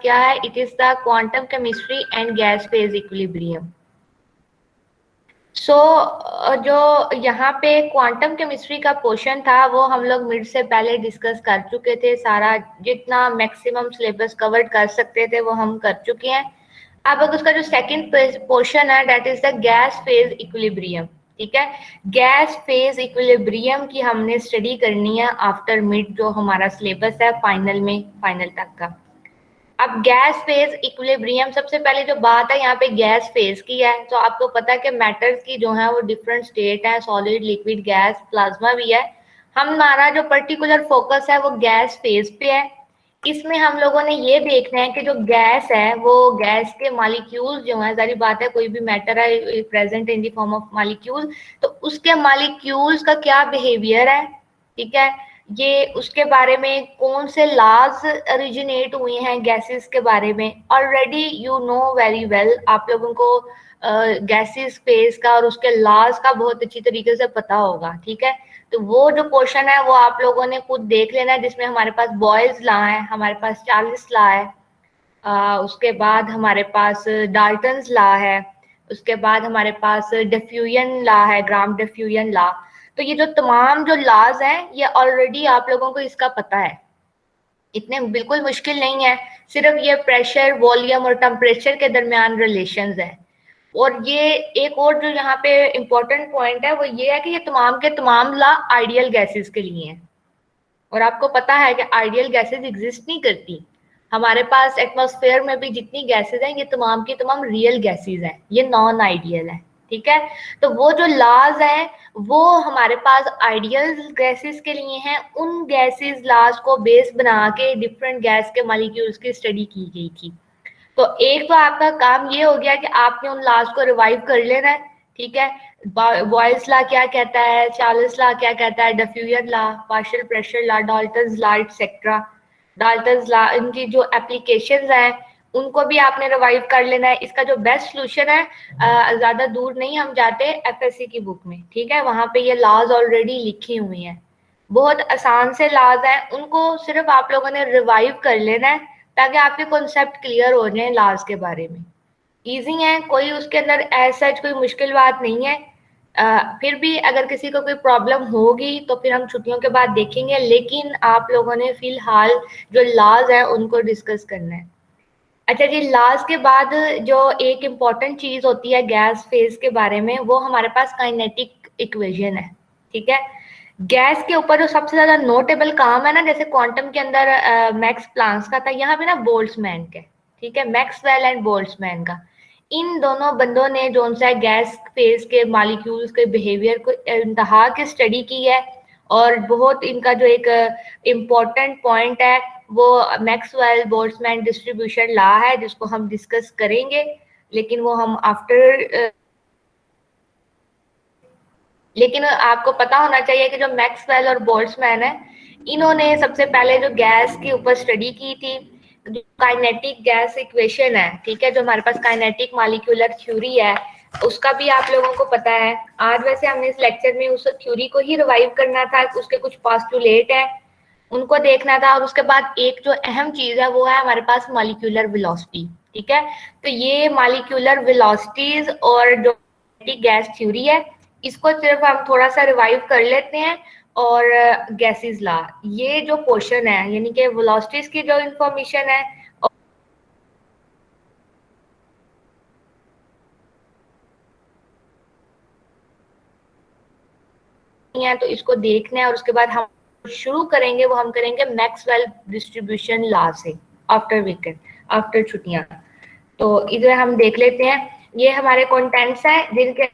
क्या है, it is the quantum chemistry and gas phase equilibrium. So जो यहाँ पे क्वांटम केमिस्ट्री का पोर्शन था वो हम लोग मिड से पहले डिस्कस कर चुके थे, सारा जितना मैक्सिमम सिलेबस कवर कर सकते थे वो हम कर चुके हैं। अब उसका जो सेकंड पोर्शन है that is the gas phase equilibrium. ठीक है, गैस फेज इक्विलिब्रियम की हमने स्टडी करनी है आफ्टर मिड, जो हमारा सिलेबस है फाइनल में, फाइनल तक का। अब गैस फेज इक्विलिब्रियम, सबसे पहले जो बात है यहाँ पे गैस फेज की है, तो आपको पता है कि मैटर्स की जो है वो डिफरेंट स्टेट है, सॉलिड, लिक्विड, गैस, प्लाज्मा भी है। हमारा जो पर्टिकुलर फोकस है वो गैस फेज पे है। इसमें हम लोगों ने ये देखना है कि जो गैस है वो गैस के मॉलिक्यूल जो है, सारी बात है कोई भी मैटर है present in the form of molecule, तो उसके मॉलिक्यूल्स का क्या बिहेवियर है। ठीक है, ये उसके बारे में कौन से लॉज ओरिजिनेट हुए हैं गैसेस के बारे में। Already you know very well, आप लोगों को गैसेस फेज का और उसके लॉज का बहुत अच्छी तरीके से पता होगा। ठीक है, तो वो जो पोर्शन है वो आप लोगों ने खुद देख लेना है, जिसमें हमारे पास बॉयल्स लॉ है, हमारे पास चार्ल्स लॉ है, उसके बाद हमारे पास डाल्टन्स लॉ है, उसके बाद हमारे पास डिफ्यूजन लॉ है, ग्राम डिफ्यूजन लॉ। तो ये जो तमाम जो लॉज हैं ये ऑलरेडी आप लोगों को इसका पता है, इतने बिल्कुल मुश्किल नहीं है। सिर्फ ये प्रेशर, वॉल्यूम और टेम्परेचर के दरमियान रिलेशंस है। और ये एक और जो यहाँ पे इम्पोर्टेंट पॉइंट है वो ये है कि ये तमाम के तमाम लॉ आइडियल गैसेस के लिए हैं। और आपको पता है कि आइडियल गैसेस एग्जिस्ट नहीं करती। हमारे पास एटमॉस्फेयर में भी जितनी गैसेस हैं ये तमाम की तमाम रियल गैसेस हैं, ये नॉन आइडियल है। ठीक है, तो वो जो लॉज हैं वो हमारे पास आइडियल गैसेस के लिए हैं। उन गैसेस लॉज को बेस बना के डिफरेंट गैस के मॉलिक्यूल्स की स्टडी की गई थी। तो एक तो आपका काम ये हो गया कि आपने उन लॉज को रिवाइव कर लेना है। ठीक है, बॉयल्स लॉ क्या कहता है, चार्ल्स लॉ क्या कहता है, diffusion law, partial pressure law, Dalton's law etcetera, Dalton's law, इनकी जो एप्लीकेशंस हैं उनको भी आपने रिवाइव कर लेना है। इसका जो बेस्ट सोल्यूशन है, ज्यादा दूर नहीं हम जाते, एफएससी की बुक में। ठीक है, वहां पे ये लॉज ऑलरेडी लिखे हुए हैं, बहुत आसान से लॉज हैं, उनको सिर्फ आप लोगों ने रिवाइव कर लेना है ताकि आपके कॉन्सेप्ट क्लियर हो जाए लॉज के बारे में। इजी है, कोई उसके अंदर ऐसा कोई मुश्किल बात नहीं है। फिर भी अगर किसी को कोई प्रॉब्लम होगी तो फिर हम छुट्टियों के बाद देखेंगे, लेकिन आप लोगों ने फिलहाल जो लॉज है उनको डिस्कस करना है। अच्छा जी, लॉज के बाद जो एक इम्पॉर्टेंट चीज होती है गैस फेज के बारे में, वो हमारे पास काइनेटिक इक्वेशन है। ठीक है, गैस के ऊपर जो सबसे ज्यादा नोटेबल काम है ना, जैसे क्वांटम के अंदर मैक्स प्लांक्स का था, यहाँ पे ना बोल्ट्जमैन का। ठीक है, मैक्सवेल एंड बोल्ट्जमैन का, इन दोनों बंदों ने जो सा गैस फेज के मॉलिक्यूल्स के बिहेवियर को इंतहा की स्टडी की है। और बहुत इनका जो एक इम्पोर्टेंट पॉइंट है वो मैक्सवेल बोल्ट्जमैन डिस्ट्रीब्यूशन लॉ है, जिसको हम डिस्कस करेंगे, लेकिन वो हम आफ्टर। लेकिन आपको पता होना चाहिए कि जो मैक्सवेल और बोल्ट्जमैन है, इन्होंने सबसे पहले जो गैस के ऊपर स्टडी की थी, जो काइनेटिक गैस इक्वेशन है। ठीक है, जो हमारे पास काइनेटिक मॉलिक्यूलर थ्योरी है उसका भी आप लोगों को पता है। आज वैसे हमने इस लेक्चर में उस थ्योरी को ही रिवाइव करना था, उसके कुछ पोस्टुलेट है उनको देखना था। और उसके बाद एक जो अहम चीज है वो है हमारे पास मॉलिक्यूलर वेलोसिटी। ठीक है, तो ये मॉलिक्यूलर वेलोसिटीज और जो गैस थ्योरी है इसको सिर्फ हम थोड़ा सा रिवाइव कर लेते हैं। और गैसेस लॉ, ये जो पोर्शन है यानी कि वेलोसिटीज की जो इंफॉर्मेशन है तो इसको देखना है। और उसके बाद हम शुरू करेंगे, वो हम करेंगे मैक्सवेल डिस्ट्रीब्यूशन लॉ से आफ्टर वीकेंड, आफ्टर छुट्टियां। तो इधर हम देख लेते हैं, ये हमारे कंटेंट्स हैं जिनके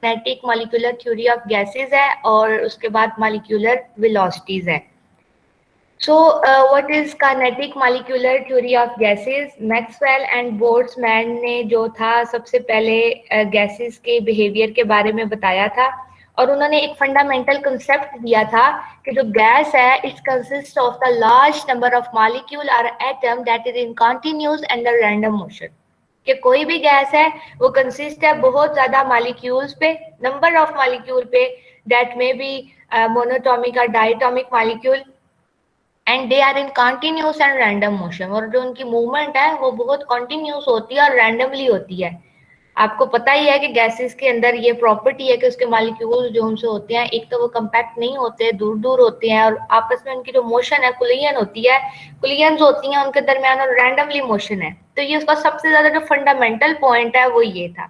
kinetic molecular theory of gases है और उसके बाद मॉलिक्यूलर वेलोसिटीज है। So, what is kinetic molecular theory of gases? Maxwell and Boltzmann ने जो था सबसे पहले गैसेस के बिहेवियर के बारे में बताया था। और उन्होंने एक फंडामेंटल कंसेप्ट दिया था कि जो गैस है it consist of the large number of molecule और atom that is in continuous and random motion. कि कोई भी गैस है वो कंसिस्ट है बहुत ज्यादा मॉलिक्यूल्स पे, नंबर ऑफ मॉलिक्यूल पे, दैट मे बी मोनोटॉमिक और diatomic molecule, and they are in continuous and random motion, और जो उनकी मूवमेंट है वो बहुत कंटिन्यूस होती है और रैंडमली होती है। आपको पता ही है कि गैसेस के अंदर ये प्रॉपर्टी है कि उसके मॉलिक्यूल जो उनसे होते हैं, एक तो वो कंपैक्ट नहीं होते, दूर दूर होते हैं, और आपस में उनकी जो मोशन है कुलियन होती है, कुलियंस होती हैं उनके दरमियान, और रैंडमली मोशन है। तो ये उसका सबसे ज्यादा जो फंडामेंटल पॉइंट है वो ये था।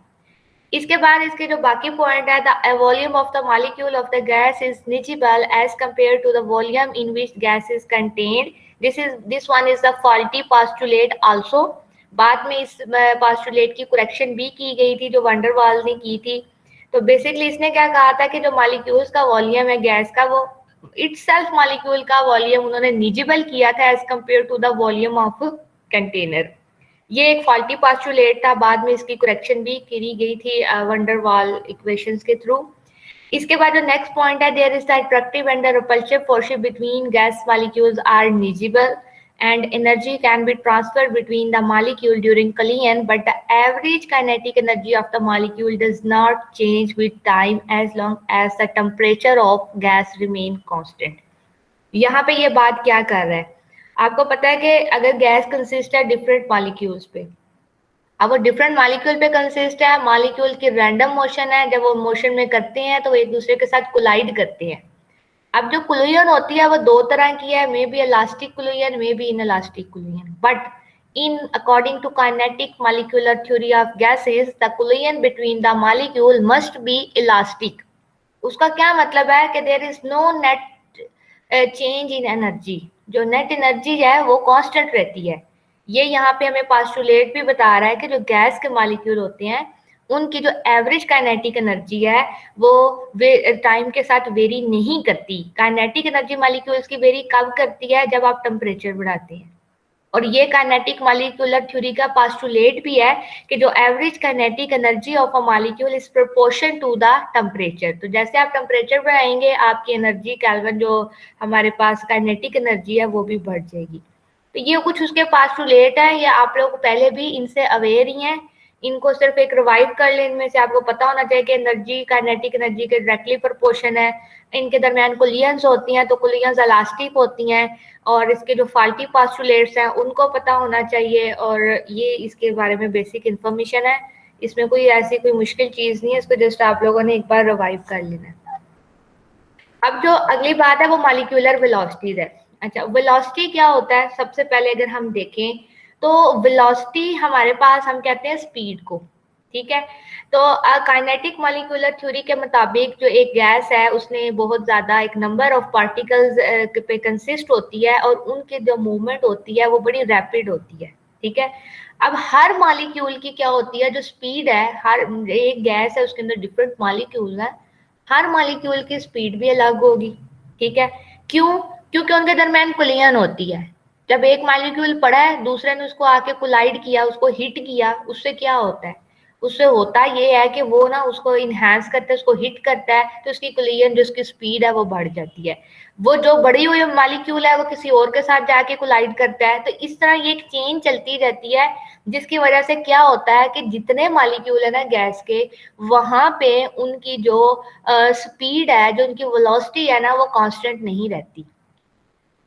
इसके बाद इसके जो बाकी पॉइंट है, the volume of the molecule of the gas is negligible as compare to the volume in which gas is contained. This one is the faulty postulate also. बाद में इस पास्टुलेट की करेक्शन भी की गई थी जो वंडरवाल ने की थी। तो बेसिकली इसने क्या कहा था कि जो मॉलिक्यूल्स का वॉल्यूम है गैस का, वो इटसेल्फ मॉलिक्यूल का वॉल्यूम उन्होंने निजिबल किया था as compare to the volume of container. ये एक फॉल्टी पास्टुलेट था, बाद में इसकी करेक्शन भी करी गई थी वंडरवाल इक्वेशंस के थ्रू। इसके बाद जो नेक्स्ट पॉइंट है, there is the attractive and the repulsive force between gas molecules are negligible and energy can be transferred between the molecule during collision, but the average kinetic energy of the molecule does not change with time as long as the temperature of gas remain constant। यहाँ पे ये बात क्या कर रहा है, आपको पता है कि अगर गैस कंसिस्ट है डिफरेंट मॉलिक्यूल्स पे, अब वो डिफरेंट मॉलिक्यूल पे कंसिस्ट है, मॉलिक्यूल की रैंडम मोशन है, जब वो मोशन में करते हैं तो वो एक दूसरे के साथ कोलाइड करते हैं। अब जो कोलिजन होती है वो दो तरह की है, may be elastic collision, may be inelastic collision, but in according to kinetic molecular theory of gases, the collision between the molecule must be elastic। उसका क्या मतलब है कि there is no net change in energy, जो net energy है वो constant रहती है। ये यहाँ पे हमें पास्टुलेट भी बता रहा है कि जो गैस के मॉलिक्यूल होते हैं उनकी जो एवरेज काइनेटिक एनर्जी है वो टाइम के साथ वेरी नहीं करती। काइनेटिक एनर्जी मॉलिक्यूल्स की वेरी कब करती है, जब आप टेम्परेचर बढ़ाते हैं। और ये काइनेटिक मॉलिक्यूलर थ्योरी का पास्टुलेट भी है कि जो average kinetic energy of a molecule is proportion to the temperature. तो जैसे आप टेम्परेचर बढ़ाएंगे आपकी एनर्जी कैल्विन जो हमारे पास काइनेटिक एनर्जी है वो भी बढ़ जाएगी। तो ये कुछ उसके पास्टुलेट है, ये आप लोग पहले भी इनसे अवेयर ही हैं, इनको सिर्फ एक रिवाइव कर ले। इनमें से आपको पता होना चाहिए कि एनर्जी काइनेटिक एनर्जी के डायरेक्टली प्रोपोर्शन है, इनके दरमियान कुलियंस होती हैं तो कुलियंस इलास्टिक होती हैं, और इसके जो फाल्टी पास्टुलेट्स हैं उनको पता होना चाहिए। और ये इसके बारे में बेसिक इन्फॉर्मेशन है, इसमें कोई ऐसी कोई मुश्किल चीज नहीं है, इसको जस्ट आप लोगों ने एक बार रिवाइव कर लेना है। अब जो अगली बात है वो मॉलिक्यूलर वेलोसिटीज है। अच्छा, वेलोसिटी क्या होता है, सबसे पहले अगर हम देखें तो वेलोसिटी हमारे पास, हम कहते हैं स्पीड को, ठीक है। तो काइनेटिक मॉलिक्यूलर थ्योरी के मुताबिक जो एक गैस है उसने बहुत ज्यादा एक नंबर ऑफ पार्टिकल्स पे कंसिस्ट होती है, और उनकी जो मूवमेंट होती है वो बड़ी रैपिड होती है, ठीक है। अब हर मॉलिक्यूल की क्या होती है जो स्पीड है, हर एक गैस है उसके अंदर डिफरेंट मॉलिक्यूल है, हर मॉलिक्यूल की स्पीड भी अलग होगी, ठीक है। क्यों? क्योंकि उनके दरमियान कोलिजन होती है। जब एक मॉलिक्यूल पड़ा है दूसरे ने उसको आके कोलाइड किया, उसको हिट किया, उससे क्या होता है, उससे होता ये है कि वो ना उसको इनहेंस करता है, उसको हिट करता है, तो उसकी कोलिजन जो उसकी स्पीड है वो बढ़ जाती है। वो जो बड़ी हुई मॉलिक्यूल है वो किसी और के साथ जाके कोलाइड करता है। तो इस तरह ये एक चेन चलती रहती है, जिसकी वजह से क्या होता है कि जितने मॉलिक्यूल है ना गैस के, वहां पे उनकी जो स्पीड है, जो उनकी वेलोसिटी है ना, वो कांस्टेंट नहीं रहती।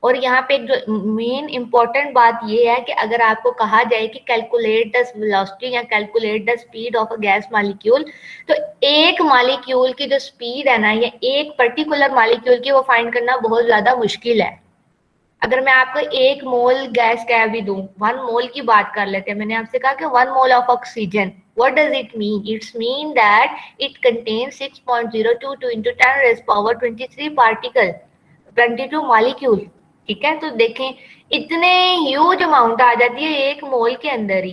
और यहाँ पे एक जो मेन इंपॉर्टेंट बात ये है कि अगर आपको कहा जाए कि कैलकुलेट द वेलोसिटी या calculate the speed of a gas molecule, तो एक मॉलिक्यूल की जो स्पीड है ना, या एक पर्टिकुलर मॉलिक्यूल की, वो फाइंड करना बहुत ज्यादा मुश्किल है। अगर मैं आपको एक मोल गैस कह भी दूं, 1 मोल की बात कर लेते हैं, मैंने आपसे कहा कि 1 mole of oxygen, what does it mean? It's mean that it contains 6.022 into 10 raised power 23 particle, 22 molecule, ठीक है। तो देखें इतने ह्यूज अमाउंट आ जाती है एक मोल के अंदर ही।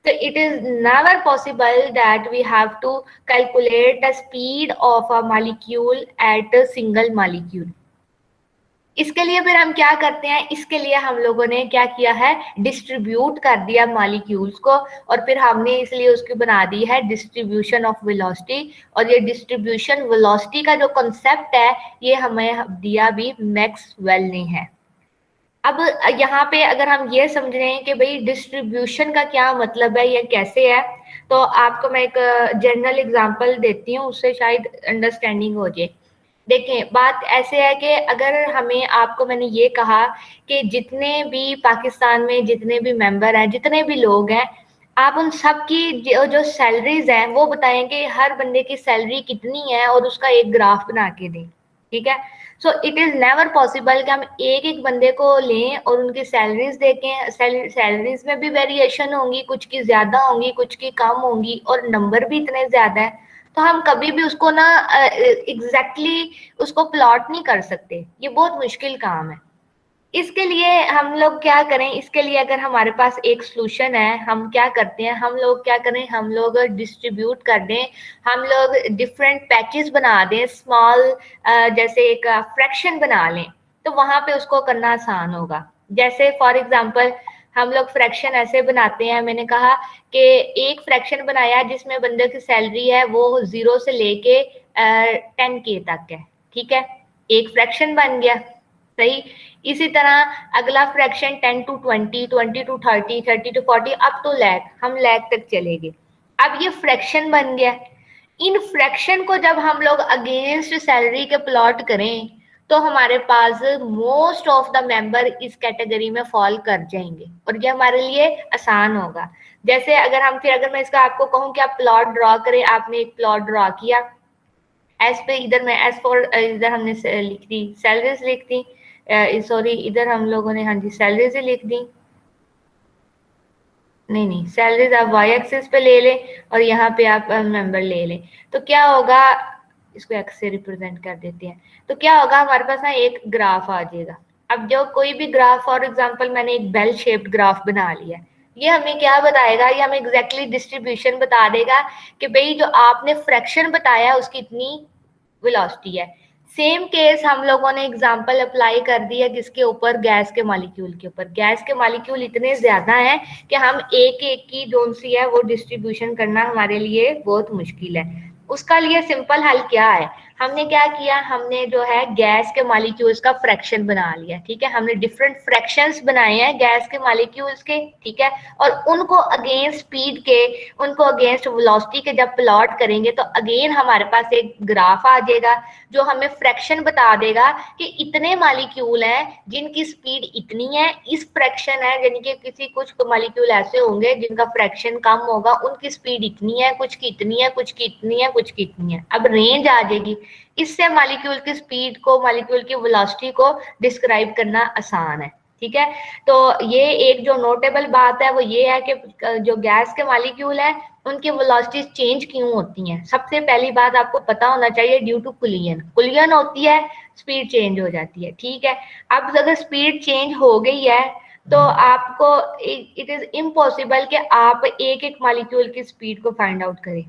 तो it is never possible that we have to calculate the speed of a molecule at a single molecule. इसके लिए फिर हम क्या करते हैं, इसके लिए हम लोगों ने क्या किया है, डिस्ट्रीब्यूट कर दिया मॉलिक्यूल्स को, और फिर हमने इसलिए उसकी बना दी है डिस्ट्रीब्यूशन ऑफ वेलोसिटी। और ये डिस्ट्रीब्यूशन वेलोसिटी का जो कॉन्सेप्ट है ये हमें दिया भी मैक्सवेल ने है। अब यहाँ पे अगर हम ये समझ रहे हैं कि भाई डिस्ट्रीब्यूशन का क्या मतलब है या कैसे है, तो आपको मैं एक जनरल एग्जांपल देती हूँ, उससे शायद अंडरस्टैंडिंग हो जाए। देखें, बात ऐसे है कि अगर हमें, आपको मैंने ये कहा कि जितने भी पाकिस्तान में जितने भी मेंबर हैं, जितने भी लोग हैं, आप उन सब की जो सैलरीज हैं वो बताएं कि हर बंदे की सैलरी कितनी है और उसका एक ग्राफ बना के दें। ठीक है। So it is never possible कि हम एक एक बंदे को लें और उनकी सैलरीज देखें। सैलरीज में भी वेरिएशन होंगी, कुछ की ज्यादा होंगी, कुछ की कम होंगी, और नंबर भी इतने ज्यादा है, तो हम कभी भी उसको ना एग्जैक्टली उसको प्लॉट नहीं कर सकते। ये बहुत मुश्किल काम है। इसके लिए हम लोग क्या करें, इसके लिए अगर हमारे पास एक सॉल्यूशन है, हम क्या करते हैं, हम लोग क्या करें, हम लोग डिस्ट्रीब्यूट कर दें, हम लोग डिफरेंट पैचेस बना दें, स्मॉल जैसे एक फ्रैक्शन बना लें, तो वहां पे उसको करना आसान होगा। जैसे फॉर एग्जांपल हम लोग फ्रैक्शन ऐसे बनाते हैं, मैंने कहा कि एक फ्रैक्शन बनाया जिसमें बंदे की सैलरी है वो 0 से लेके 10K तक है। ठीक है, एक फ्रैक्शन बन गया। सही। इसी तरह अगला fraction 10 to 20, 20 to 30, 30 to 40, up to lakh, हम लैख तक चलेंगे। अब ये फ्रैक्शन बन गया। इन फ्रैक्शन को जब हम लोग अगेंस्ट सैलरी के प्लॉट करें, तो हमारे पास मोस्ट ऑफ द मेंबर इस कैटेगरी में फॉल कर जाएंगे और ये हमारे लिए आसान होगा। जैसे अगर मैं इसका आपको कहूं कि आप प्लॉट ड्रॉ करें, आपने एक प्लॉट ड्रॉ किया, एस पे इधर में एस फॉर इधर हमने लिख दी सैलरीज, लिख दी, सॉरी इधर हम लोगों ने, हाँ जी, सैलरीज ही लिख दी। नहीं नहीं, सैलरीज आप वाई एक्सिस पे ले लें और यहाँ पे आप मेंबर ले लें, तो क्या होगा, इसको एक्स से रिप्रेजेंट कर देते हैं, तो क्या होगा, हमारे पास ना एक ग्राफ आ जाएगा। अब जो कोई भी ग्राफ, फॉर एग्जांपल मैंने एक बेल शेप्ड ग्राफ बना लिया, ये हमें क्या बताएगा, ये हमें एग्जैक्टली डिस्ट्रीब्यूशन बता देगा कि भाई जो आपने फ्रैक्शन बताया उसकी इतनी वेलोसिटी है। सेम केस हम लोगों ने एग्जांपल अप्लाई कर दिया किसके ऊपर, गैस के मॉलिक्यूल के ऊपर। गैस के मॉलिक्यूल इतने ज्यादा हैं कि हम एक एक की जोन सी है वो डिस्ट्रीब्यूशन करना हमारे लिए बहुत मुश्किल है। उसका लिए सिंपल हल क्या है, हमने क्या किया, हमने जो है गैस के मॉलिक्यूल्स का फ्रैक्शन बना लिया। ठीक है, हमने डिफरेंट फ्रैक्शंस बनाए हैं गैस के मॉलिक्यूल्स के। ठीक है, और उनको अगेंस्ट स्पीड के, उनको अगेंस्ट वेलोसिटी के जब प्लॉट करेंगे तो अगेन हमारे पास एक ग्राफ आ जाएगा जो हमें फ्रैक्शन बता देगा कि इतने मॉलिक्यूल हैं जिनकी स्पीड इतनी है, इस फ्रैक्शन है, यानी कि किसी कुछ मॉलिक्यूल ऐसे होंगे जिनका फ्रैक्शन कम होगा, उनकी स्पीड इतनी है, कुछ की इतनी है, कुछ की इतनी है, कुछ की इतनी है। अब रेंज आ जाएगी, इससे मॉलिक्यूल की स्पीड को, मॉलिक्यूल की वेलोसिटी को डिस्क्राइब करना आसान है। ठीक है, तो ये एक जो नोटेबल बात है वो ये है कि जो गैस के मॉलिक्यूल है उनकी वेलोसिटीज चेंज क्यों होती हैं। सबसे पहली बात आपको पता होना चाहिए, ड्यू टू कुलियन, कुलियन होती है, स्पीड चेंज हो जाती है। ठीक है, अब अगर स्पीड चेंज हो गई है तो आपको, इट इज इम्पॉसिबल कि आप एक एक मॉलिक्यूल की स्पीड को फाइंड आउट करें।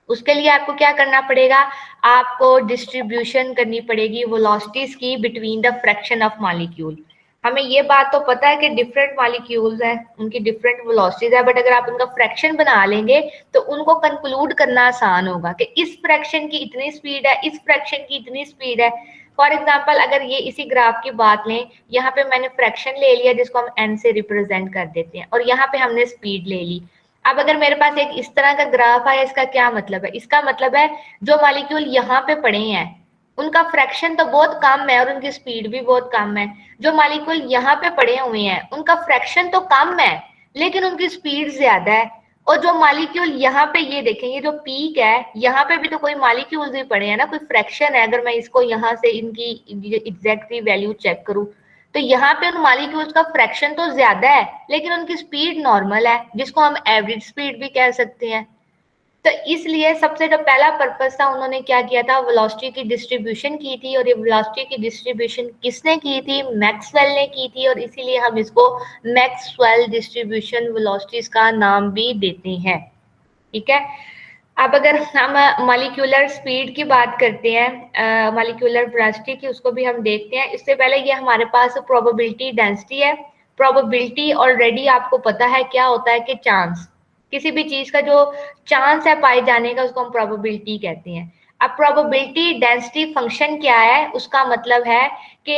उसके लिए आपको क्या करना पड़ेगा, आपको डिस्ट्रीब्यूशन करनी पड़ेगी वेलोसिटीज की between the fraction of molecule. हमें ये बात तो पता है कि डिफरेंट मॉलिक्यूल्स हैं, उनकी डिफरेंट वेलोसिटीज है, बट अगर आप उनका फ्रैक्शन बना लेंगे तो उनको कंक्लूड करना आसान होगा कि इस फ्रैक्शन की इतनी स्पीड है, इस फ्रैक्शन की इतनी स्पीड है। फॉर एग्जाम्पल अगर ये इसी ग्राफ की बात लें, यहाँ पे मैंने फ्रैक्शन ले लिया जिसको हम एन से रिप्रेजेंट कर देते हैं, और यहाँ पे हमने स्पीड ले ली। अब अगर मेरे पास एक इस तरह का ग्राफ है, इसका क्या मतलब है, इसका मतलब है जो मॉलिक्यूल यहाँ पे पड़े हैं उनका फ्रैक्शन तो बहुत कम है और उनकी स्पीड भी बहुत कम है। जो मॉलिक्यूल यहाँ पे पड़े हुए हैं उनका फ्रैक्शन तो कम है लेकिन उनकी स्पीड ज्यादा है। और जो मॉलिक्यूल यहाँ पे, ये देखें, ये जो पीक है यहाँ पे भी तो कोई मॉलिक्यूल्स भी पड़े हैं ना, कोई फ्रैक्शन है। अगर मैं इसको यहाँ से इनकी एग्जैक्टली वैल्यू चेक करूं तो यहाँ पे उन मॉलिक्यूल्स का फ्रैक्शन तो ज्यादा है लेकिन उनकी स्पीड नॉर्मल है, जिसको हम एवरेज स्पीड भी कह सकते हैं। तो इसलिए सबसे जो पहला पर्पस था, उन्होंने क्या किया था, वेलोसिटी की डिस्ट्रीब्यूशन की थी, और ये वेलोसिटी की डिस्ट्रीब्यूशन किसने की थी, मैक्सवेल ने की थी, और इसीलिए हम इसको मैक्सवेल डिस्ट्रीब्यूशन वेलोसिटीज का नाम भी देते हैं। ठीक है, अब अगर हम मॉलिक्यूलर स्पीड की बात करते हैं, मॉलिक्यूलर वेलोसिटी की, उसको भी हम देखते हैं। इससे पहले ये हमारे पास प्रोबेबिलिटी डेंसिटी है। प्रोबेबिलिटी ऑलरेडी आपको पता है क्या होता है, कि चांस, किसी भी चीज का जो चांस है पाए जाने का उसको हम प्रोबेबिलिटी कहते हैं। अब प्रोबेबिलिटी डेंसिटी फंक्शन क्या है, उसका मतलब है कि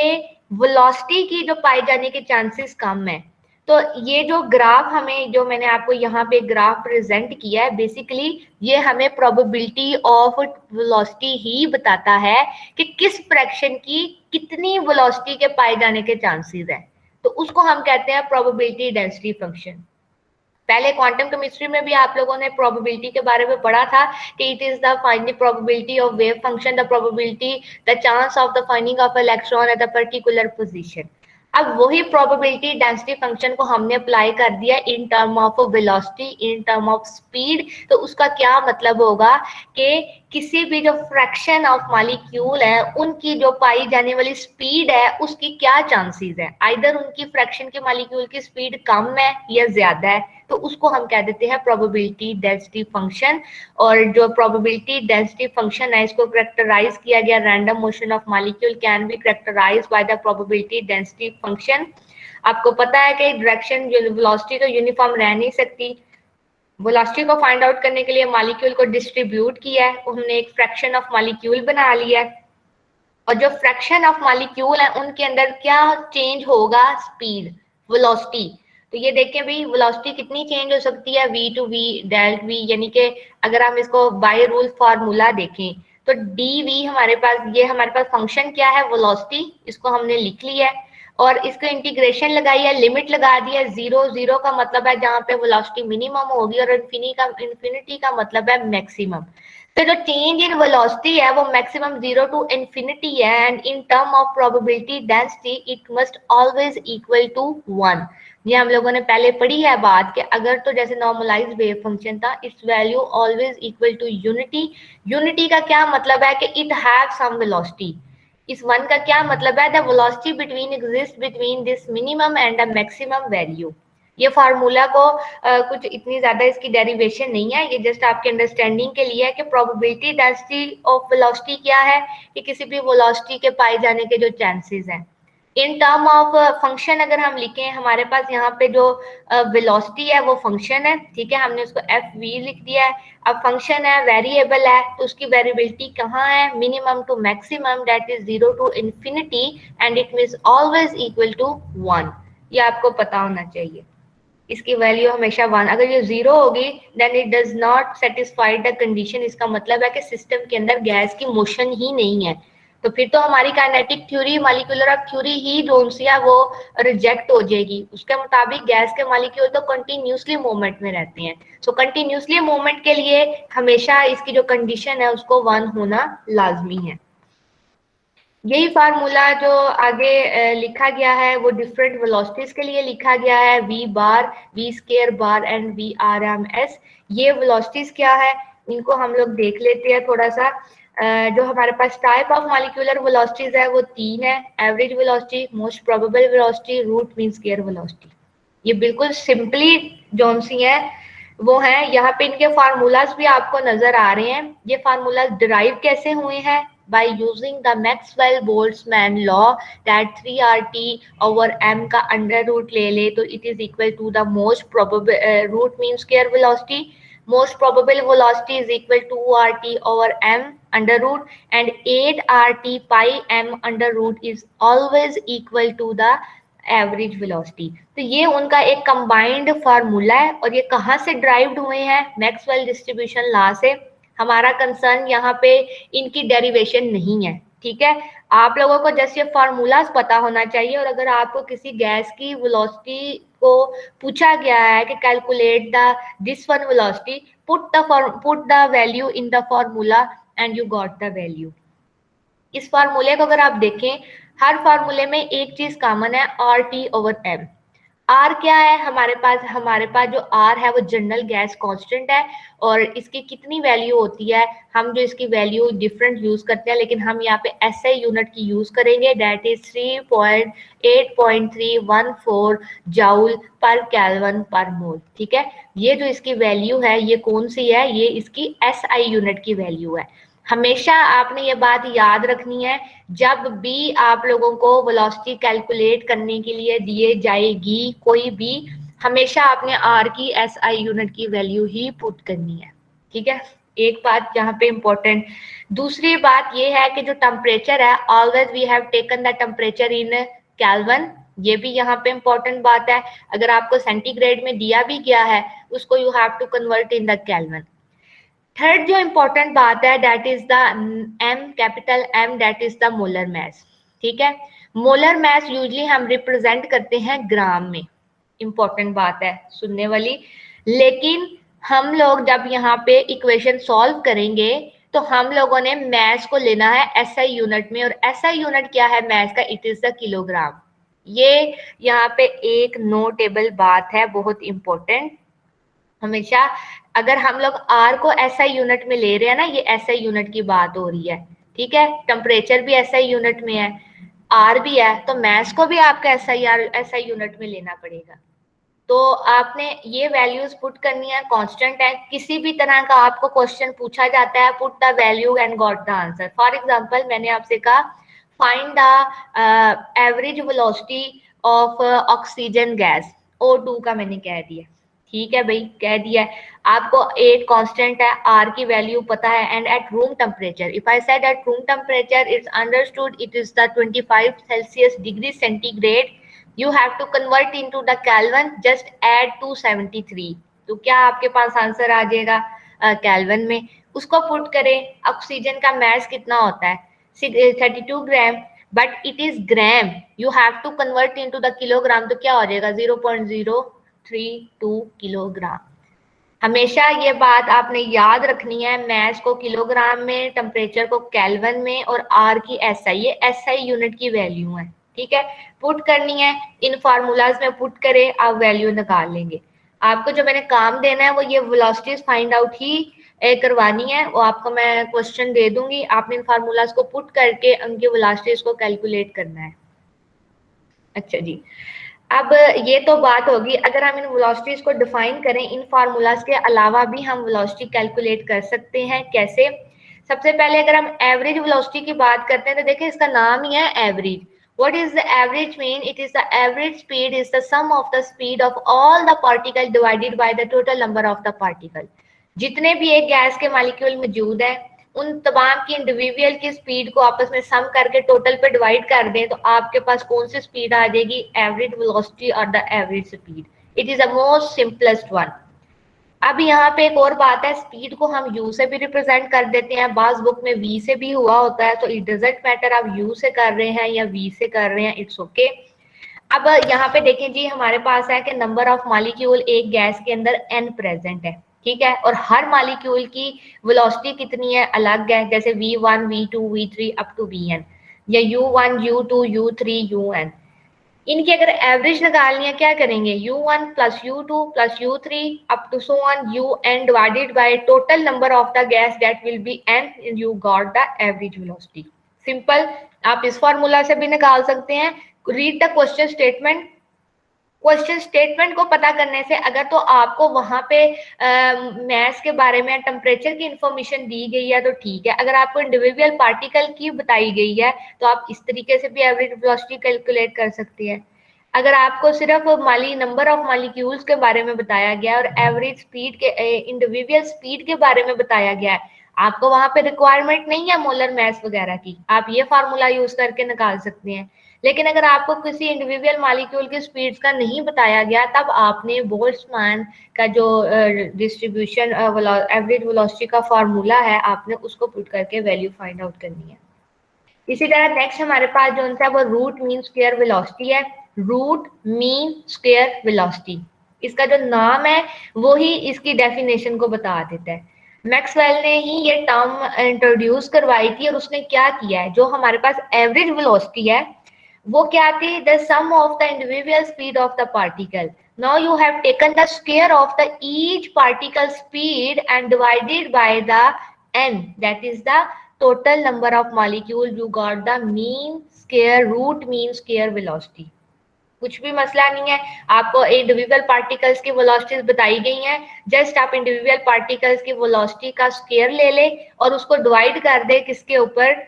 वेलोसिटी की जो पाए जाने के चांसेस कम है, तो ये जो ग्राफ हमें, जो मैंने आपको यहाँ पे ग्राफ प्रेजेंट किया है, बेसिकली ये हमें प्रोबेबिलिटी ऑफ वेलोसिटी ही बताता है कि किस फ्रैक्शन की कितनी वेलोसिटी के पाए जाने के चांसेस है। तो उसको हम कहते हैं प्रोबेबिलिटी डेंसिटी फंक्शन। पहले क्वांटम केमिस्ट्री में भी आप लोगों ने प्रोबेबिलिटी के बारे में पढ़ा था कि it is the finding probability of wave function, the probability, the chance of the finding of electron at a particular position. अब वही प्रोबेबिलिटी डेंसिटी फंक्शन को हमने अप्लाई कर दिया इन term of velocity, in term of speed. तो उसका क्या मतलब होगा कि किसी भी जो फ्रैक्शन ऑफ मॉलिक्यूल है उनकी जो पाई जाने वाली स्पीड है उसकी क्या चांसेस है, आइदर उनकी फ्रैक्शन के मॉलिक्यूल की स्पीड कम है या ज्यादा है, तो उसको हम कह देते हैं प्रोबेबिलिटी डेंसिटी फंक्शन। और जो प्रोबेबिलिटी डेंसिटी फंक्शन है इसको करेक्टराइज किया गया, random motion of molecule can be characterised by the probability density function. आपको पता है कि डायरेक्शन वेलोसिटी तो यूनिफॉर्म रह नहीं सकती। वेलोसिटी को फाइंड आउट करने के लिए मॉलिक्यूल को डिस्ट्रीब्यूट किया है, हमने एक फ्रैक्शन ऑफ मॉलिक्यूल बना लिया है, और जो फ्रैक्शन ऑफ मॉलिक्यूल है उनके अंदर क्या चेंज होगा, स्पीड, वेलोसिटी। तो ये देखें भाई वेलोसिटी कितनी चेंज हो सकती है, v to v delta v, यानी कि अगर हम इसको बाय रूल फार्मूला देखें तो dv हमारे पास, ये हमारे पास फंक्शन क्या है, वेलोसिटी, इसको हमने लिख लिया है और इसको इंटीग्रेशन लगाई है, लिमिट लगा दी है, जीरो, जीरो का मतलब है जहां पे वेलोसिटी मिनिमम होगी और इन्फिनिटी का मतलब है मैक्सिमम। तो जो चेंज इन वेलोसिटी है वो मैक्सिमम 0 टू इंफिनिटी है, and in term of probability density it must always equal to 1। ये हम लोगों ने पहले पढ़ी है बात कि अगर तो जैसे नॉर्मलाइज्ड वेव फंक्शन था, it's value always equal to unity. Unity का क्या मतलब है कि इट हैव सम वेलोसिटी। इस वन का क्या मतलब है, the velocity between exist between this minimum and the maximum value. ये फार्मूला को कुछ इतनी ज्यादा इसकी डेरिवेशन नहीं है, ये जस्ट आपके अंडरस्टैंडिंग के लिए है कि प्रोबेबिलिटी डेंसिटी ऑफ वेलोसिटी क्या है, कि किसी भी वेलोसिटी के पाए जाने के जो चांसेस हैं। इन टर्म ऑफ फंक्शन अगर हम लिखें, हमारे पास यहाँ पे जो वेलोसिटी है वो फंक्शन है, ठीक है, हमने उसको एफ वी लिख दिया है। अब फंक्शन है, वेरिएबल है, तो उसकी वेरिएबिलिटी कहाँ है, minimum to maximum, that is 0 to infinity, and it means always equal to 1। ये आपको पता होना चाहिए, इसकी वैल्यू हमेशा 1। अगर ये 0 होगी then it does not satisfy the condition, इसका मतलब है कि सिस्टम के अंदर गैस की मोशन ही नहीं है, तो फिर तो हमारी काइनेटिक थ्योरी, मॉलिक्यूलर थ्योरी ही जो सी है वो रिजेक्ट हो जाएगी। उसके मुताबिक गैस के मॉलिक्यूल तो कंटिन्यूसली मूवमेंट में रहते हैं, सो कंटिन्यूसली मूवमेंट के लिए हमेशा इसकी जो कंडीशन है उसको 1 होना लाजमी है। यही फार्मूला जो आगे लिखा गया है वो डिफरेंट वेलोसिटीज के लिए लिखा गया है, v bar, v square bar and v RMS। ये वेलोसिटीज क्या है इनको हम लोग देख लेते हैं थोड़ा सा। जो हमारे पास टाइप ऑफ मॉलिक्यूलर वेलोसिटीज है वो 3 है, average velocity, most probable velocity, root mean square velocity. ये बिल्कुल सिंपली जोन सी है वो है, यहाँ पे इनके फार्मूलाज भी आपको नजर आ रहे हैं। ये फार्मूलाज डिराइव कैसे हुए हैं, by using the Maxwell-Boltzmann law that 3RT over m का अंडर रूट ले ले तो it is equal to the most probable root mean square velocity, most probable velocity is equal to 2RT over m under root, and 8RT pi m under root is always equal to the average velocity. तो ये उनका एक combined formula है और ये कहाँ से derived हुए हैं, मैक्सवेल डिस्ट्रीब्यूशन लॉ से। हमारा कंसर्न यहाँ पे इनकी डेरिवेशन नहीं है, ठीक है। आप लोगों को जैसे फार्मूलाज पता होना चाहिए, और अगर आपको किसी गैस की वेलोसिटी को पूछा गया है कि calculate the this one velocity, put the value in the formula and you got the value. इस फार्मूले को अगर आप देखें, हर फार्मूले में एक चीज कॉमन है, R T over M. R क्या है, हमारे पास जो आर है वो जनरल गैस कांस्टेंट है, और इसकी कितनी वैल्यू होती है, हम जो इसकी वैल्यू डिफरेंट यूज करते हैं, लेकिन हम यहाँ पे एसआई यूनिट की यूज करेंगे, दैट इज 3.8.314 जाउल पर केल्विन पर मोल, ठीक है। ये जो इसकी वैल्यू है ये कौन सी है, ये इसकी एसआई यूनिट की वैल्यू है। हमेशा आपने ये बात याद रखनी है, जब भी आप लोगों को वेलोसिटी कैलकुलेट करने के लिए दिए जाएगी कोई भी, हमेशा आपने आर की एसआई यूनिट की वैल्यू ही पुट करनी है, ठीक है। एक बात यहाँ पे इंपॉर्टेंट। दूसरी बात ये है कि जो टेम्परेचर है, always we have taken the temperature in kelvin, ये भी यहाँ पे इंपॉर्टेंट बात है। अगर आपको सेंटीग्रेड में दिया भी गया है, उसको you have to convert in the kelvin. Third जो इंपॉर्टेंट बात है that is the M, capital M, that is the molar mass. ठीक है, मोलर मास यूजली हम रिप्रेजेंट करते हैं ग्राम में। इंपॉर्टेंट बात है सुनने वाली। लेकिन हम लोग जब यहाँ पे इक्वेशन सॉल्व करेंगे तो हम लोगों ने मास को लेना है एसआई यूनिट में, और एसआई यूनिट क्या है मास का? It is the kilogram. ये यहाँ पे एक नोटेबल बात है, बहुत इंपॉर्टेंट। हमेशा अगर हम लोग आर को एसआई यूनिट में ले रहे हैं ना, ये एसआई यूनिट की बात हो रही है। ठीक है, टेम्परेचर भी एसआई यूनिट में है, आर भी है, तो मास को भी आपका एसआई यूनिट में लेना पड़ेगा। तो आपने ये वैल्यूज पुट करनी है, कांस्टेंट है। किसी भी तरह का आपको क्वेश्चन पूछा जाता है, put the value and got the answer. For example मैंने आपसे कहा find the average velocity of oxygen gas, O2 का मैंने कह दिया। ठीक है भाई, कह दिया है। आपको एक कांस्टेंट है, आर की वैल्यू पता है, and at room temperature, if I said at room temperature it's understood it is the 25 Celsius degree centigrade, you have to convert into the Kelvin, just add 273। तो क्या आपके पास आंसर आ जाएगा kelvin में? उसको put करें। Oxygen का मास कितना होता है? 32 gram, but it is gram, you have to convert into the kilogram, तो क्या हो जाएगा? 0.032 किलोग्राम। हमेशा ये बात आपने याद रखनी है, मास को किलोग्राम में, टेम्परेचर को केल्विन में, और आर की एसआई, ये एसआई यूनिट की वैल्यू है। ठीक है, पुट करनी है, इन फार्मूलाज में पुट करें, आप वैल्यू निकाल लेंगे। आपको जो मैंने काम देना है वो ये वेलोसिटीज फाइंड आउट ही करवानी है। वो आपको मैं क्वेश्चन दे दूंगी, आपने इन फार्मूलाज को पुट करके उनकी वेलोसिटीज को कैलकुलेट करना है। अच्छा जी, अब ये तो बात होगी। अगर हम इन वेलोसिटीज को डिफाइन करें, इन फार्मूलाज के अलावा भी हम वेलोसिटी कैलकुलेट कर सकते हैं। कैसे? सबसे पहले अगर हम एवरेज वेलोसिटी की बात करते हैं तो देखिए इसका नाम ही है average. What is the average mean? It is the average speed is the sum of the speed of all the particle divided by the total number of the particle। जितने भी एक गैस के मॉलिक्यूल मौजूद है, उन तमाम की individual की स्पीड को आपस में सम करके टोटल पे डिवाइड कर दें तो आपके पास कौन सी स्पीड आ जाएगी? एवरेज वेलोसिटी और the average speed. It is the most simplest one. अब यहाँ पे एक और बात है, स्पीड को हम u से भी रिप्रेजेंट कर देते हैं, बाज बुक में v से भी हुआ होता है, तो इट डजंट मैटर आप u से कर रहे हैं या v से कर रहे हैं, इट्स ओके। अब यहाँ पे देखें जी, हमारे पास है कि नंबर ऑफ मॉलिक्यूल एक गैस के अंदर n प्रेजेंट है। ठीक है, और हर मॉलिक्यूल की वेलोसिटी कितनी है? अलग है, जैसे v1 v2 v3 up to vn, या u1 u2 u3 un। इनकी अगर एवरेज निकालनी है, क्या करेंगे? u1 plus u2 plus u3 to so on ऑन un divided by total number of the gas that will be n, you got the average velocity. Simple, आप इस formula से भी निकाल सकते हैं। Read the question statement. Question statement को पता करने से अगर तो आपको वहां पे मास के बारे में, टेम्परेचर की इंफॉर्मेशन दी गई है तो ठीक है। अगर आपको इंडिविजुअल पार्टिकल की बताई गई है तो आप इस तरीके से भी एवरेज वेलोसिटी कैलकुलेट कर सकते हैं। अगर आपको सिर्फ नंबर ऑफ मॉलिक्यूल्स के बारे में बताया गया और एवरेज स्पीड के, इंडिविजुअल स्पीड के बारे में बताया गया है, आपको वहां पे रिक्वायरमेंट नहीं है मोलर मास वगैरह की, आप ये फार्मूला यूज करके निकाल सकते हैं। लेकिन अगर आपको किसी इंडिविजुअल मॉलिक्यूल की स्पीड्स का नहीं बताया गया, तब आपने बोल्ट्जमैन का जो डिस्ट्रीब्यूशन एवरेज वेलोसिटी का फार्मूला है, आपने उसको पुट करके वैल्यू फाइंड आउट करनी है। इसी तरह नेक्स्ट हमारे पास जो है वो रूट मीन स्क्वायर वेलोसिटी है। रूट मीन स्क्वायर वेलोसिटी, इसका जो नाम है वो ही इसकी डेफिनेशन को बता देता है। मैक्सवेल ने ही ये टर्म इंट्रोड्यूस करवाई थी, और उसने क्या किया है, जो हमारे पास एवरेज वेलोसिटी है वो क्या थी? The sum of the individual speed of the particle. Now you have taken the square of the each particle speed and divided by the n, that is the total number of molecule, you got the mean square root mean square velocity। कुछ भी मसला नहीं है, आपको individual particles की velocities बताई गई हैं, जस्ट आप इंडिविजुअल पार्टिकल्स की वेलोसिटी का स्क्वायर ले ले और उसको डिवाइड कर दे किसके ऊपर?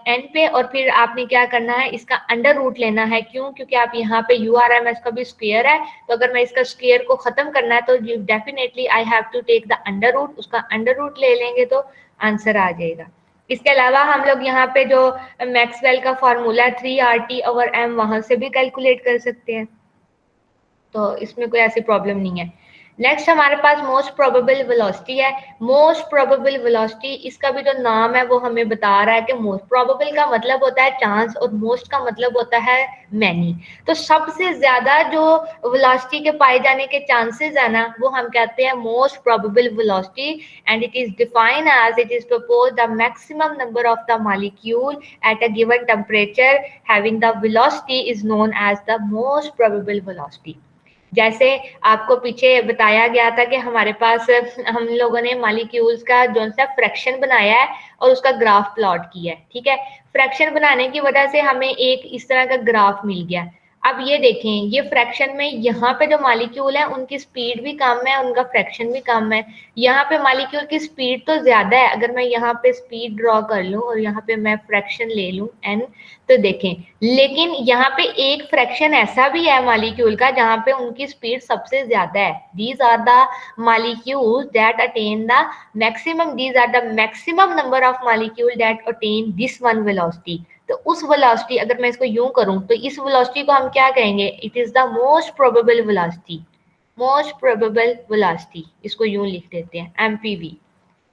n पे, और फिर आपने क्या करना है? इसका अंडर रूट लेना है। क्यों? क्योंकि आप यहाँ पे URMS का भी स्क्वायर है, तो अगर मैं इसका स्क्वायर को खत्म करना है तो definitely I have to take the under root, उसका अंडर रूट ले लेंगे तो आंसर आ जाएगा। इसके अलावा हम लोग यहाँ पे जो मैक्सवेल का फॉर्मूला 3RT/m वहां से भी कैलकुलेट कर सकते हैं, तो इसमें कोई ऐसी प्रॉब्लम नहीं है। नेक्स्ट हमारे पास मोस्ट प्रोबेबल वेलोसिटी है। मोस्ट प्रोबेबल वेलोसिटी, इसका भी जो नाम है वो हमें बता रहा है कि मोस्ट प्रोबेबल का मतलब होता है चांस और मोस्ट का मतलब होता है मैनी। तो सबसे ज्यादा जो वेलोसिटी के पाए जाने के चांसेस है ना, वो हम कहते हैं most probable velocity, and it is defined as it is propose the maximum number of the molecule at a given temperature having the velocity is known as the most probable velocity. जैसे आपको पीछे बताया गया था कि हमारे पास हम लोगों ने मॉलिक्यूल्स का जो सा फ्रैक्शन बनाया है और उसका ग्राफ प्लॉट किया है, ठीक है। फ्रैक्शन बनाने की वजह से हमें एक इस तरह का ग्राफ मिल गया। अब ये देखें, ये फ्रैक्शन में यहाँ पे जो मॉलिक्यूल है उनकी स्पीड भी कम है, उनका फ्रैक्शन भी कम है। यहाँ पे मॉलिक्यूल की स्पीड तो ज्यादा है, अगर मैं यहाँ पे स्पीड ड्रॉ कर लूं और यहाँ पे मैं फ्रैक्शन ले लूं n, तो देखें, लेकिन यहाँ पे एक फ्रैक्शन ऐसा भी है मॉलिक्यूल का जहाँ पे उनकी स्पीड सबसे ज्यादा है। These are the molecules that attain the maximum, these are the maximum number of molecule that attain this one velocity. तो उस वेलोसिटी, अगर मैं इसको यूं करूं तो इस वेलोसिटी को हम क्या कहेंगे, it is the most probable velocity. Most probable velocity, इसको यूं लिख देते हैं एमपीवी।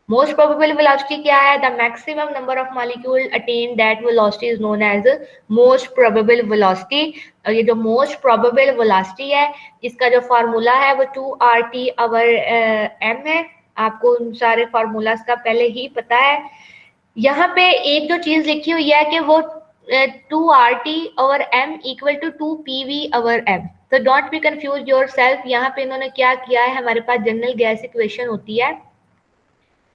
मोस्ट प्रोबेबल वेलोसिटी क्या है, the maximum number of molecule attain that velocity is known as most probable velocity. और ये जो मोस्ट प्रोबेबल वेलोसिटी है, इसका जो फार्मूला है वो 2RT/m है। आपको उन सारे फार्मूलाज का पहले ही पता है। यहाँ पे एक जो चीज लिखी हुई है कि वो 2RT/m इक्वल टू 2PV/m। तो don't be confuse yourself. यहाँ पे इन्होंने क्या किया है, हमारे पास जनरल गैस इक्वेशन होती है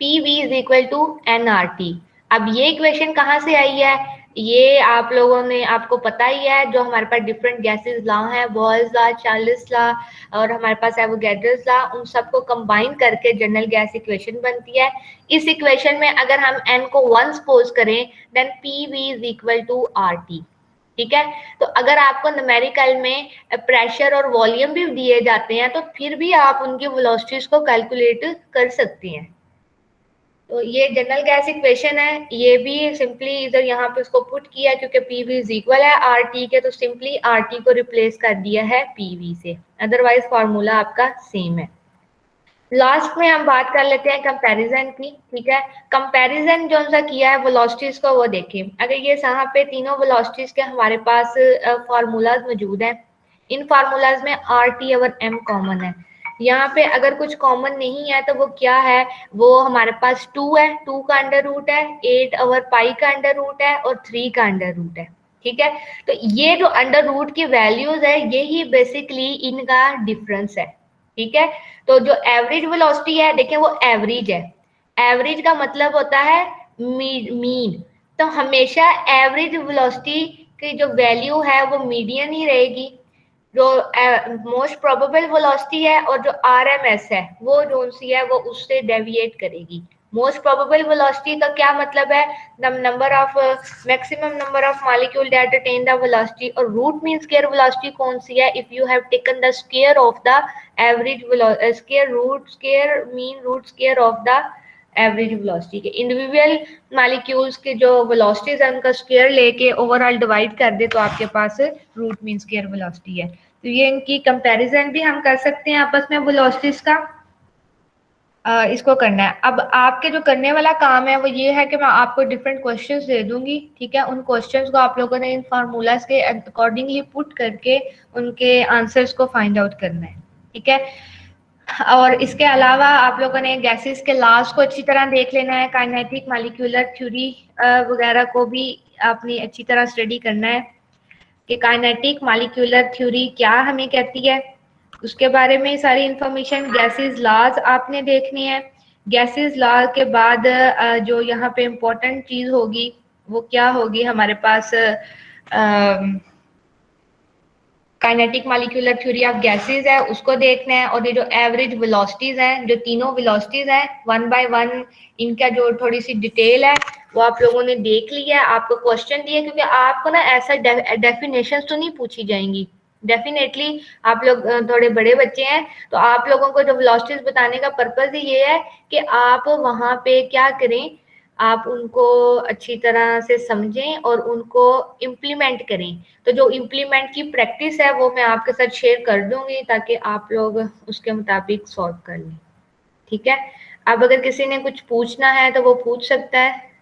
PV is equal to nRT। अब ये इक्वेशन कहाँ से आई है, ये आप लोगों ने, आपको पता ही है, जो हमारे पास डिफरेंट गैसेस लॉ है, बॉयल्स लॉ, चार्ल्स लॉ और हमारे पास एवोगैड्रोस लॉ, उन सबको कंबाइन करके जनरल गैस इक्वेशन बनती है। इस इक्वेशन में अगर हम n को 1 सपोज करें, then PV is equal to RT। ठीक है, तो अगर आपको न्यूमेरिकल में प्रेशर और वॉल्यूम भी दिए जाते हैं तो फिर भी आप उनकी वेलोसिटीज को कैलकुलेट कर सकते हैं। तो ये जनरल गैस इक्वेशन है, ये भी सिंपली इधर यहाँ पे उसको पुट किया क्योंकि पीवी इज इक्वल है आरटी के, तो सिंपली आरटी को रिप्लेस कर दिया है पीवी से, अदरवाइज फॉर्मूला आपका सेम है। लास्ट में हम बात कर लेते हैं कंपैरिजन की। ठीक है, कंपैरिजन जो सा किया है वेलोसिटीज को, वो देखिए। अगर ये यहाँ पे तीनों वेलोसिटीज के हमारे पास फार्मूलाज मौजूद हैं, इन फार्मूलाज में आर टी और एम कॉमन है। यहाँ पे अगर कुछ कॉमन नहीं है तो वो क्या है, वो हमारे पास 2 है, 2 का अंडर रूट है, 8/पाई का अंडर रूट है और 3 का अंडर रूट है। ठीक है, तो ये जो अंडर रूट की वैल्यूज है यही बेसिकली इनका डिफरेंस है। ठीक है, तो जो एवरेज वेलोसिटी है, देखिए वो एवरेज है। एवरेज का मतलब होता है मीन। तो हमेशा एवरेज वेलोसिटी की जो वैल्यू है वो मीडियन ही रहेगी। जो मोस्ट प्रोबेबल वेलोसिटी है और जो आरएमएस है वो जो सी है वो उससे डेविएट करेगी। मोस्ट प्रोबेबल वेलोसिटी का क्या मतलब है, the number of maximum number of molecule that attain the velocity, और रूट मीन स्क्वायर वेलोसिटी कौन सी है, if you have taken the square of the average square root square mean root square of the average velocity के individual molecules के जो velocities है उनका square लेके ओवरऑल डिवाइड कर दे तो आपके पास रूट मीन स्क्वायर वेलोसिटी है। तो ये इनकी कंपैरिजन भी हम कर सकते हैं आपस में वेलोसिटीज का। इसको करना है। अब आपके जो करने वाला काम है वो ये है कि मैं आपको डिफरेंट क्वेश्चंस दे दूंगी। ठीक है, उन क्वेश्चंस को आप लोगों ने इन फार्मूलाज के अकॉर्डिंगली पुट करके उनके आंसर्स को फाइंड आउट करना है। ठीक है, और इसके अलावा आप लोगों ने गैसेस के लॉज को अच्छी तरह देख लेना है, काइनेटिक मॉलिक्यूलर थ्योरी वगैरह को भी आपने अच्छी तरह स्टडी करना है कि काइनेटिक मॉलिक्यूलर थ्योरी क्या हमें कहती है, उसके बारे में सारी इंफॉर्मेशन। गैसेस लॉज आपने देखनी है। गैसेस लॉ के बाद जो यहाँ पे इम्पोर्टेंट चीज होगी वो क्या होगी, हमारे पास kinetic molecular theory of gases है, उसको देखना है। और ये जो एवरेज वेलोसिटीज हैं, जो तीनों वेलोसिटीज हैं, 1 बाय 1 इनका जो थोड़ी सी डिटेल है वो आप लोगों ने देख लिया है। आपको क्वेश्चन दिए, क्योंकि आपको ना ऐसा डेफिनेशन तो नहीं पूछी जाएंगी। डेफिनेटली आप लोग थोड़े बड़े बच्चे हैं, तो आप लोगों को जो वेलोसिटीज बताने का पर्पज ही ये है कि आप वहां पे क्या करें, आप उनको अच्छी तरह से समझें और उनको इम्प्लीमेंट करें। तो जो इम्प्लीमेंट की प्रैक्टिस है वो मैं आपके साथ शेयर कर दूंगी ताकि आप लोग उसके मुताबिक सॉल्व कर लें। ठीक है, अब अगर किसी ने कुछ पूछना है तो वो पूछ सकता है।